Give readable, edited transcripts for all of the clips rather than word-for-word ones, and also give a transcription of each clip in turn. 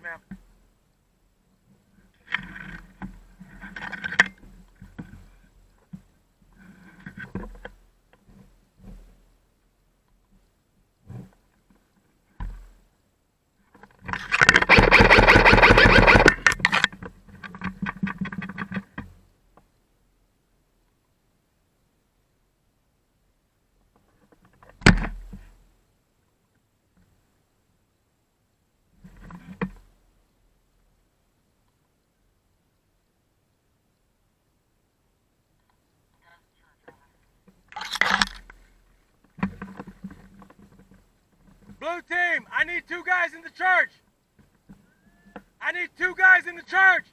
ma'am. Blue team, I need 2 guys in the church. I need 2 guys in the church.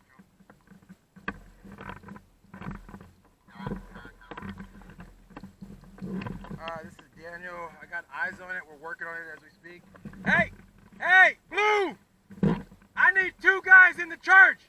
This is Daniel. I got eyes on it. We're working on it as we speak. Hey, Blue! I need 2 guys in the church.